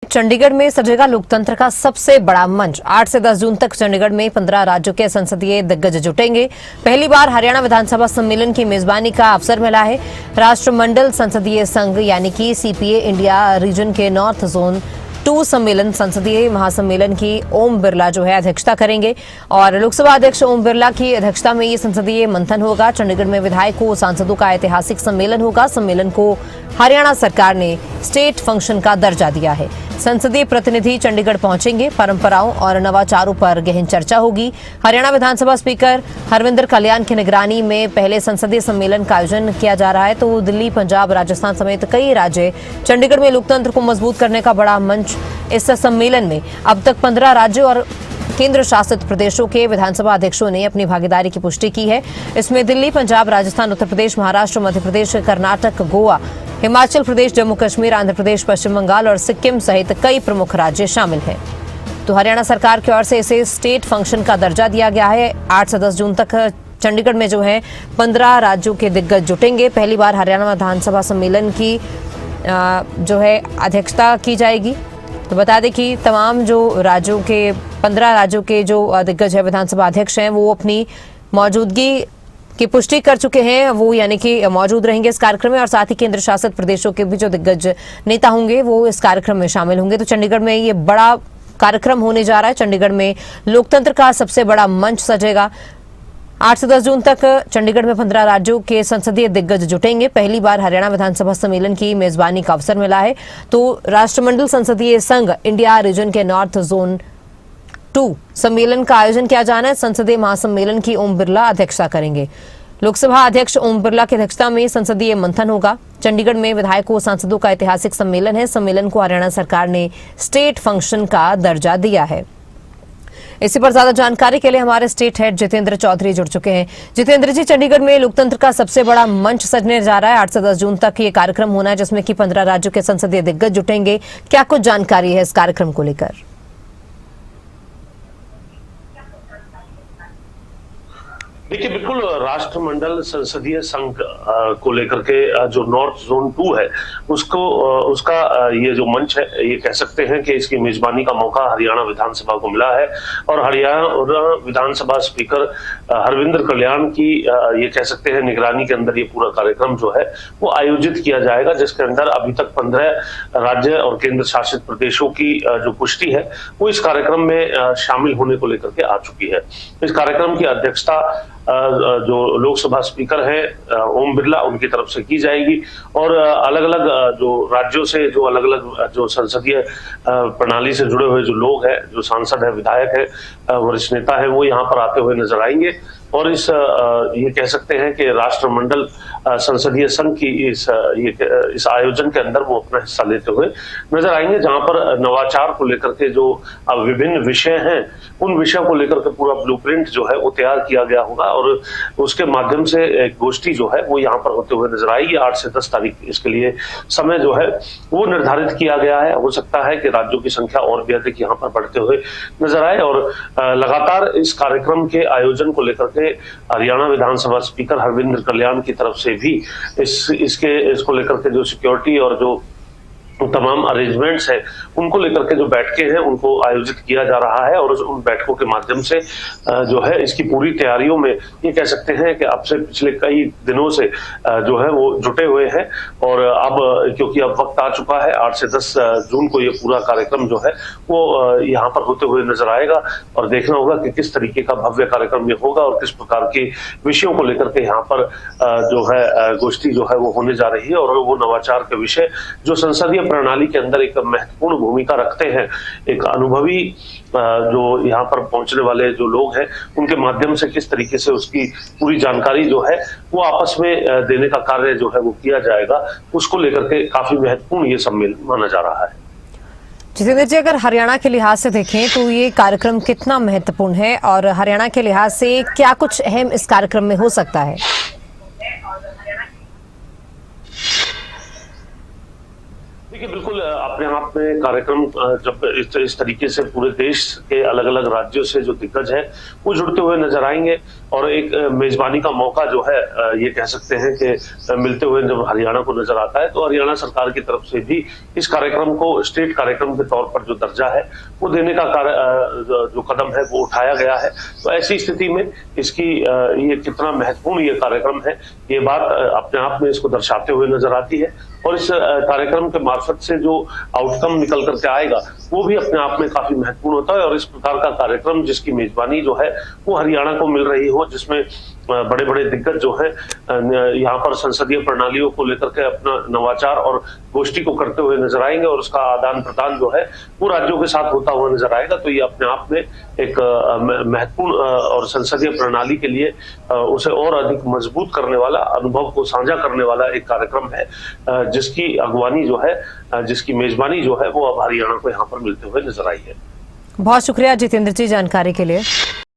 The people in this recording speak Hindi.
चंडीगढ़ में सजेगा लोकतंत्र का सबसे बड़ा मंच। 8 से 10 जून तक चंडीगढ़ में 15 राज्यों के संसदीय दिग्गज जुटेंगे। पहली बार हरियाणा विधानसभा सम्मेलन की मेजबानी का अवसर मिला है। राष्ट्रमंडल संसदीय संघ यानी कि सीपीए इंडिया रीजन के नॉर्थ जोन 2 सम्मेलन संसदीय महासम्मेलन की ओम बिरला जो है अध्यक्षता करेंगे और लोकसभा अध्यक्ष ओम बिरला की अध्यक्षता में ये संसदीय मंथन होगा। चंडीगढ़ में विधायकों सांसदों का ऐतिहासिक सम्मेलन होगा। सम्मेलन को हरियाणा सरकार ने स्टेट फंक्शन का दर्जा दिया है। संसदीय प्रतिनिधि चंडीगढ़ पहुंचेंगे। परंपराओं और नवाचारों पर गहन चर्चा होगी। हरियाणा विधानसभा स्पीकर हरविंदर कल्याण की निगरानी में पहले संसदीय सम्मेलन का आयोजन किया जा रहा है, तो दिल्ली, पंजाब, राजस्थान समेत कई राज्य चंडीगढ़ में लोकतंत्र को मजबूत करने का बड़ा मंच। इस सम्मेलन में अब तक 15 राज्यों और केंद्र शासित प्रदेशों के विधानसभा अध्यक्षों ने अपनी भागीदारी की पुष्टि की है। इसमें दिल्ली, पंजाब, राजस्थान, उत्तर प्रदेश, महाराष्ट्र, मध्य प्रदेश, कर्नाटक, गोवा, हिमाचल प्रदेश, जम्मू कश्मीर, आंध्र प्रदेश, पश्चिम बंगाल और सिक्किम सहित कई प्रमुख राज्य शामिल हैं। तो हरियाणा सरकार की ओर से इसे स्टेट फंक्शन का दर्जा दिया गया है। 8 से 10 जून तक चंडीगढ़ में जो है 15 राज्यों के दिग्गज जुटेंगे। पहली बार हरियाणा विधानसभा सम्मेलन की जो है अध्यक्षता की जाएगी। तो बता दें कि तमाम जो राज्यों के 15 राज्यों के जो दिग्गज है विधानसभा अध्यक्ष हैं वो अपनी मौजूदगी की पुष्टि कर चुके हैं। वो यानी कि मौजूद रहेंगे इस कार्यक्रम में और साथ ही केंद्र शासित प्रदेशों के भी जो दिग्गज नेता होंगे वो इस कार्यक्रम में शामिल होंगे। तो चंडीगढ़ में ये बड़ा कार्यक्रम होने जा रहा है। चंडीगढ़ में लोकतंत्र का सबसे बड़ा मंच सजेगा। 8 से 10 जून तक चंडीगढ़ में 15 राज्यों के संसदीय दिग्गज जुटेंगे। पहली बार हरियाणा विधानसभा सम्मेलन की मेजबानी का अवसर मिला है। तो राष्ट्रमंडल संसदीय संघ इंडिया रीजन के नॉर्थ जोन 2 सम्मेलन का आयोजन किया जाना है। संसदीय महासम्मेलन की ओम बिरला अध्यक्षता करेंगे। लोकसभा अध्यक्ष ओम बिरला की अध्यक्षता में संसदीय मंथन होगा। चंडीगढ़ में विधायकों सांसदों का ऐतिहासिक सम्मेलन है। सम्मेलन को हरियाणा सरकार ने स्टेट फंक्शन का दर्जा दिया है। इसी पर ज्यादा जानकारी के लिए हमारे स्टेट हेड जितेंद्र चौधरी जुड़ चुके हैं। जितेंद्र जी, चंडीगढ़ में लोकतंत्र का सबसे बड़ा मंच सजने जा रहा है। 8 से 10 जून तक ये कार्यक्रम होना है जिसमें कि 15 राज्यों के संसदीय दिग्गज जुटेंगे। क्या कुछ जानकारी है इस कार्यक्रम को लेकर? देखिए, बिल्कुल राष्ट्रमंडल संसदीय संघ को लेकर के जो नॉर्थ जोन 2 है उसका ये जो मंच है, ये कह सकते हैं कि इसकी मेजबानी का मौका हरियाणा विधानसभा को मिला है और हरियाणा विधानसभा स्पीकर हरविंदर कल्याण की ये कह सकते हैं निगरानी के अंदर ये पूरा कार्यक्रम जो है वो आयोजित किया जाएगा, जिसके अंदर अभी तक 15 राज्य और केंद्र शासित प्रदेशों की जो पुष्टि है वो इस कार्यक्रम में शामिल होने को लेकर के आ चुकी है। इस कार्यक्रम की अध्यक्षता जो लोकसभा स्पीकर हैं ओम बिरला, उनकी तरफ से की जाएगी और अलग अलग जो राज्यों से जो अलग अलग जो संसदीय प्रणाली से जुड़े हुए जो लोग हैं, जो सांसद है, विधायक है, वरिष्ठ नेता है, वो यहाँ पर आते हुए नजर आएंगे और ये कह सकते हैं कि राष्ट्रमंडल संसदीय संघ की इस आयोजन के अंदर वो अपना हिस्सा लेते हुए नजर आएंगे, जहां पर नवाचार को लेकर के जो विभिन्न विषय हैं उन विषयों को लेकर के पूरा ब्लूप्रिंट जो है वो तैयार किया गया होगा और उसके माध्यम से एक गोष्ठी जो है वो यहाँ पर होते हुए नजर आएगी। 8 से 10 तारीख इसके लिए समय जो है वो निर्धारित किया गया है। हो सकता है कि राज्यों की संख्या और भी अधिक यहाँ पर बढ़ते हुए नजर आए और लगातार इस कार्यक्रम के आयोजन को लेकर के हरियाणा विधानसभा स्पीकर हरविंदर कल्याण की तरफ से भी इसको लेकर के जो सिक्योरिटी और जो तमाम अरेंजमेंट्स है उनको लेकर के जो बैठकें हैं उनको आयोजित किया जा रहा है और उन बैठकों के माध्यम से जो है इसकी पूरी तैयारियों में ये कह सकते हैं कि अब से पिछले कई दिनों से जो है वो जुटे हुए हैं और अब क्योंकि अब वक्त आ चुका है 8 से 10 जून को ये पूरा कार्यक्रम जो है वो यहाँ पर होते हुए नजर आएगा और देखना होगा कि किस तरीके का भव्य कार्यक्रम ये होगा और किस प्रकार के विषयों को लेकर के यहाँ पर जो है गोष्ठी जो है वो होने जा रही है और वो नवाचार के विषय जो संसदीय प्रणाली के अंदर एक महत्वपूर्ण भूमिका रखते हैं, एक अनुभवी जो यहाँ पर पहुंचने वाले जो लोग हैं उनके माध्यम से किस तरीके से उसकी पूरी जानकारी जो है वो आपस में देने का कार्य जो है वो किया जाएगा, उसको लेकर के काफी महत्वपूर्ण ये सम्मेलन माना जा रहा है। जितेंद्र जी, अगर हरियाणा के लिहाज से देखें तो ये कार्यक्रम कितना महत्वपूर्ण है और हरियाणा के लिहाज से क्या कुछ अहम इस कार्यक्रम में हो सकता है? देखिए बिल्कुल अपने आप में कार्यक्रम जब इस तरीके से पूरे देश के अलग अलग राज्यों से जो दिग्गज है वो जुड़ते हुए नजर आएंगे और एक मेजबानी का मौका जो है ये कह सकते हैं कि मिलते हुए जब हरियाणा को नजर आता है तो हरियाणा सरकार की तरफ से भी इस कार्यक्रम को स्टेट कार्यक्रम के तौर पर जो दर्जा है वो देने का जो कदम है वो उठाया गया है। तो ऐसी स्थिति में इसकी ये कितना महत्वपूर्ण ये कार्यक्रम है ये बात अपने आप में इसको दर्शाते हुए नजर आती है और इस कार्यक्रम के मार्फत से जो आउटकम निकल करके आएगा वो भी अपने आप में काफी महत्वपूर्ण होता है। और इस प्रकार का कार्यक्रम जिसकी मेजबानी जो है वो हरियाणा को मिल रही हो, जिसमें बड़े बड़े दिग्गज जो है यहाँ पर संसदीय प्रणालियों को लेकर के अपना नवाचार और गोष्ठी को करते हुए नजर आएंगे और उसका आदान प्रदान जो है वो राज्यों के साथ होता हुआ नजर आएगा। तो ये अपने आप में एक महत्वपूर्ण और संसदीय प्रणाली के लिए उसे और अधिक मजबूत करने वाला, अनुभव को साझा करने वाला एक कार्यक्रम है जिसकी अगवानी जो है, जिसकी मेजबानी जो है वो अब हरियाणा को यहाँ पर मिलते हुए नजर आई है। बहुत शुक्रिया जितेंद्र जी जानकारी के लिए।